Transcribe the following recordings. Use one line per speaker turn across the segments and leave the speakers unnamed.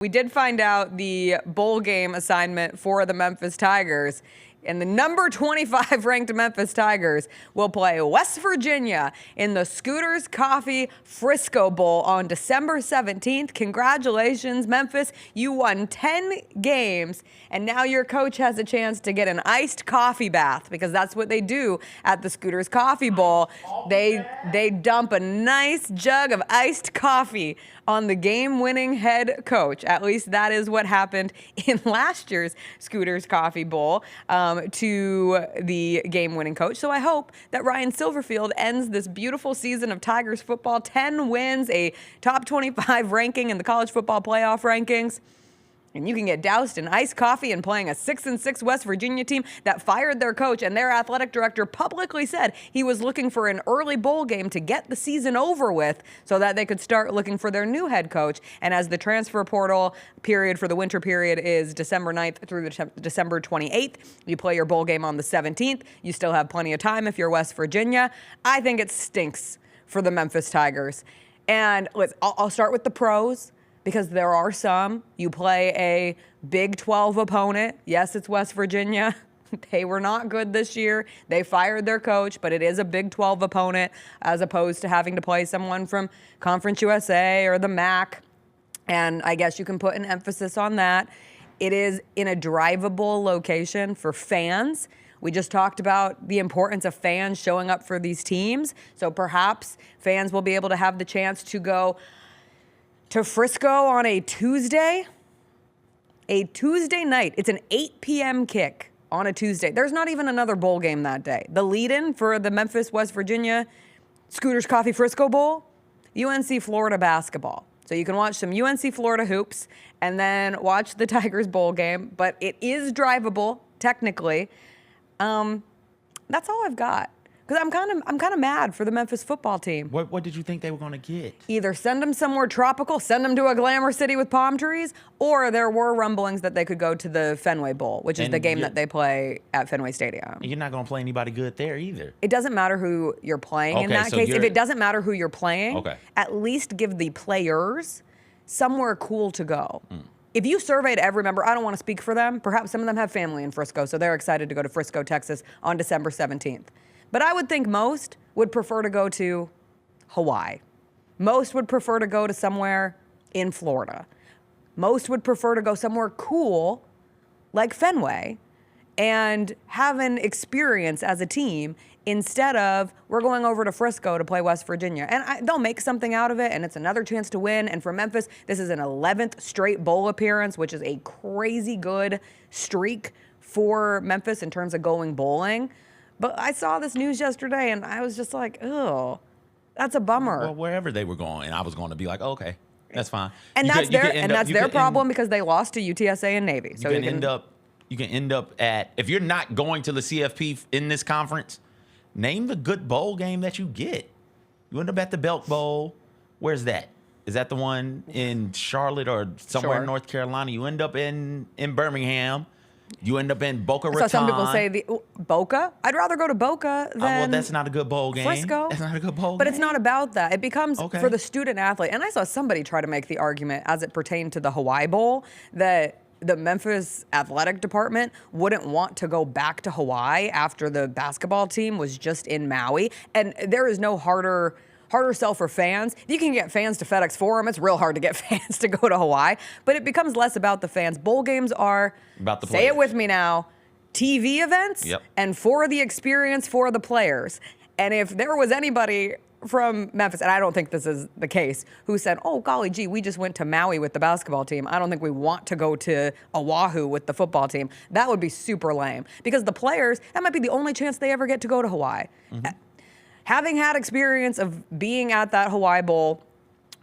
We did find out the bowl game assignment for the Memphis Tigers. And the number 25 ranked Memphis Tigers will play West Virginia in the Scooters Coffee Frisco Bowl on December 17th. Congratulations, Memphis. You won 10 games, and now your coach has a chance to get an iced coffee bath, because that's what they do at the Scooters Coffee Bowl. They dump a nice jug of iced coffee on the game-winning head coach. At least that is what happened in last year's Scooters Coffee Bowl. To the game-winning coach. So I hope that Ryan Silverfield ends this beautiful season of Tigers football, 10 wins, a top 25 ranking in the college football playoff rankings. And you can get doused in iced coffee and playing a 6-6 West Virginia team that fired their coach, and their athletic director publicly said he was looking for an early bowl game to get the season over with so that they could start looking for their new head coach. And as the transfer portal period for the winter period is December 9th through December 28th, you play your bowl game on the 17th. You still have plenty of time if you're West Virginia. I think it stinks for the Memphis Tigers. And I'll start with the pros, because there are some. You play a Big 12 opponent. Yes, it's West Virginia. They were not good this year. They fired their coach, but it is a Big 12 opponent as opposed to having to play someone from Conference USA or the MAC. And I guess you can put an emphasis on that. It is in a drivable location for fans. We just talked about the importance of fans showing up for these teams. So perhaps fans will be able to have the chance to go to Frisco on a Tuesday night. It's an 8 p.m. kick on a Tuesday. There's not even another bowl game that day. The lead-in for the Memphis, West Virginia Scooters Coffee Frisco Bowl, UNC Florida basketball. So you can watch some UNC Florida hoops and then watch the Tigers bowl game. But it is drivable, technically. That's all I've got. Because I'm kind of mad for the Memphis football team.
What did you think they were going to get?
Either send them somewhere tropical, send them to a glamour city with palm trees, or there were rumblings that they could go to the Fenway Bowl, which is the game that they play at Fenway Stadium.
You're not going to play anybody good there either.
It doesn't matter who you're playing in that case. If it doesn't matter who you're playing, at least give the players somewhere cool to go. If you surveyed every member, I don't want to speak for them. Perhaps some of them have family in Frisco, so they're excited to go to Frisco, Texas on December 17th. But I would think most would prefer to go to Hawaii. Most would prefer to go to somewhere in Florida. Most would prefer to go somewhere cool like Fenway and have an experience as a team instead of we're going over to Frisco to play West Virginia. And they'll make something out of it, and it's another chance to win. And for Memphis, this is an 11th straight bowl appearance, which is a crazy good streak for Memphis in terms of going bowling. But I saw this news yesterday, and I was just like, oh, that's a bummer.
Well, wherever they were going, and I was going to be like, oh, okay, that's fine.
And that's their problem because they lost to UTSA and Navy. So you
can end up at, if you're not going to the CFP in this conference, name the good bowl game that you get. You end up at the Belk Bowl. Where's that? Is that the one in Charlotte or somewhere in North Carolina? You end up in Birmingham. You end up in Boca Raton.
So some people say Boca. I'd rather go to Boca than
well, that's not a good bowl game.
Frisco.
That's not a good bowl game.
But it's not about that. It becomes for the student athlete. And I saw somebody try to make the argument as it pertained to the Hawaii Bowl that the Memphis athletic department wouldn't want to go back to Hawaii after the basketball team was just in Maui. And there is no harder sell for fans. If you can get fans to FedEx Forum, it's real hard to get fans to go to Hawaii. But it becomes less about the fans. Bowl games are,
about the players.
Say it with me now, TV events and for the experience for the players. And if there was anybody from Memphis, and I don't think this is the case, who said, oh, golly gee, we just went to Maui with the basketball team. I don't think we want to go to Oahu with the football team. That would be super lame. Because the players, that might be the only chance they ever get to go to Hawaii. Having had experience of being at that Hawaii Bowl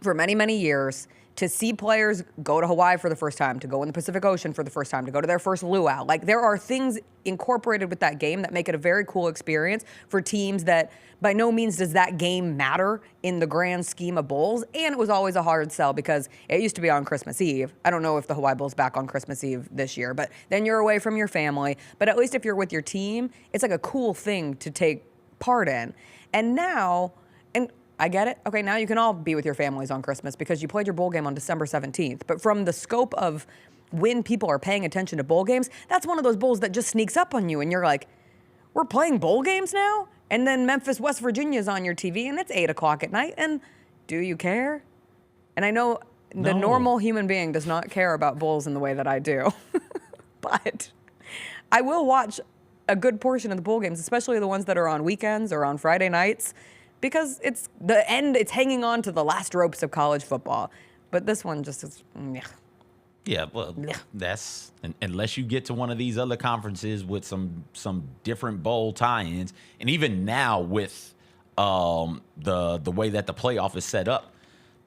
for many, many years, to see players go to Hawaii for the first time, to go in the Pacific Ocean for the first time, to go to their first luau. Like, there are things incorporated with that game that make it a very cool experience for teams that by no means does that game matter in the grand scheme of bowls. And it was always a hard sell because it used to be on Christmas Eve. I don't know if the Hawaii Bowl's back on Christmas Eve this year, but then you're away from your family. But at least if you're with your team, it's like a cool thing to take part in. And now, and I get it. Okay, now you can all be with your families on Christmas because you played your bowl game on December 17th. But from the scope of when people are paying attention to bowl games, that's one of those bowls that just sneaks up on you and you're like, we're playing bowl games now? And then Memphis, West Virginia is on your TV and it's 8 o'clock at night. And do you care? And I know the normal human being does not care about bowls in the way that I do. But I will watch a good portion of the bowl games, especially the ones that are on weekends or on Friday nights, because it's the end, it's hanging on to the last ropes of college football. But this one just is,
Yeah, well, that's unless you get to one of these other conferences with some different bowl tie-ins, and even now with the way that the playoff is set up,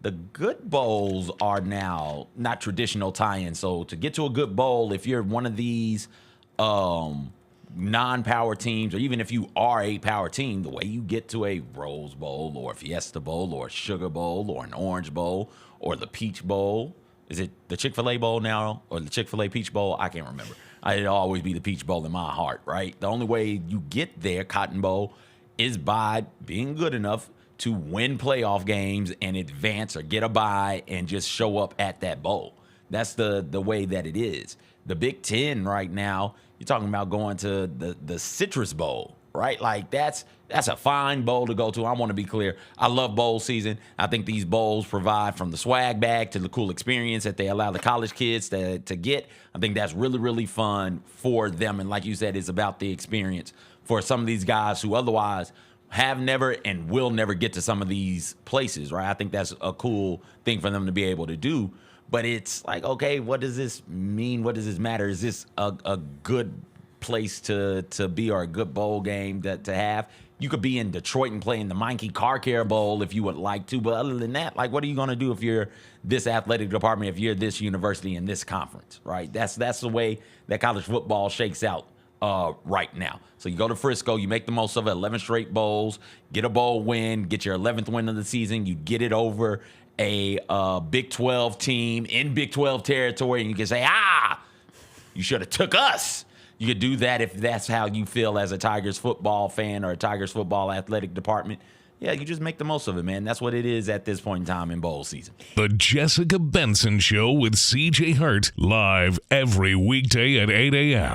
the good bowls are now not traditional tie-ins. So to get to a good bowl, if you're one of these non-power teams, or even if you are a power team, the way you get to a Rose Bowl or a Fiesta Bowl or a Sugar Bowl or an Orange Bowl or the Peach Bowl. Is it the Chick-fil-A Bowl now or the Chick-fil-A Peach Bowl? I can't remember. It'll always be the Peach Bowl in my heart, right? The only way you get there, Cotton Bowl, is by being good enough to win playoff games and advance or get a bye and just show up at that bowl. That's the way that it is. The Big Ten right now, you're talking about going to the Citrus Bowl, right? Like that's a fine bowl to go to. I want to be clear. I love bowl season. I think these bowls provide from the swag bag to the cool experience that they allow the college kids to get. I think that's really, really fun for them. And like you said, it's about the experience for some of these guys who otherwise have never and will never get to some of these places, right? I think that's a cool thing for them to be able to do. But it's like, okay, what does this mean? What does this matter? Is this a good place to be, or a good bowl game to have? You could be in Detroit and play in the Meinke Car Care Bowl if you would like to. But other than that, like, what are you going to do if you're this athletic department, if you're this university in this conference, right? That's the way that college football shakes out right now. So you go to Frisco, you make the most of it, 11 straight bowls, get a bowl win, get your 11th win of the season, you get it over a Big 12 team in Big 12 territory, and you can say, you should have took us. You could do that if that's how you feel as a Tigers football fan or a Tigers football athletic department. Yeah, you just make the most of it, man. That's what it is at this point in time in bowl season.
The Jessica Benson Show with CJ Hurt, live every weekday at 8 a.m.